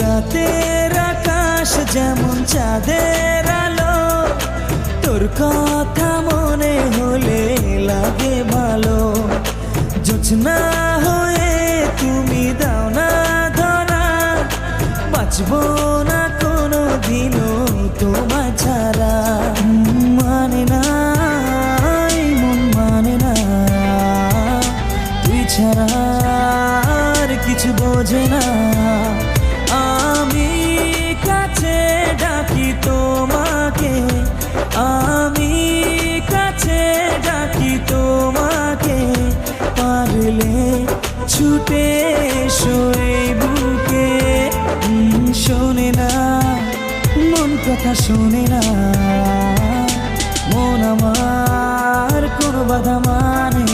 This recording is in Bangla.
রাতের আকাশ যেমন চাঁদের আলো, তোর কথা মনে হলে লাগে ভালো। জোছনা হয়ে তুমি দাও না ধরা, বাঁচবো না কোনো দিনও তোমায় ছাড়া। মানে না এই মন মানে না, তুই ছাড়া আর কিছু বোঝে না। আমি কাছে ডাকি তোমাকে, আমি কাছে ডাকি তোমাকে, পারলে ছুটে এসো এই বুকে। শোনে না মন কথা, শোনে না মন আমার কোনো বাধা মানে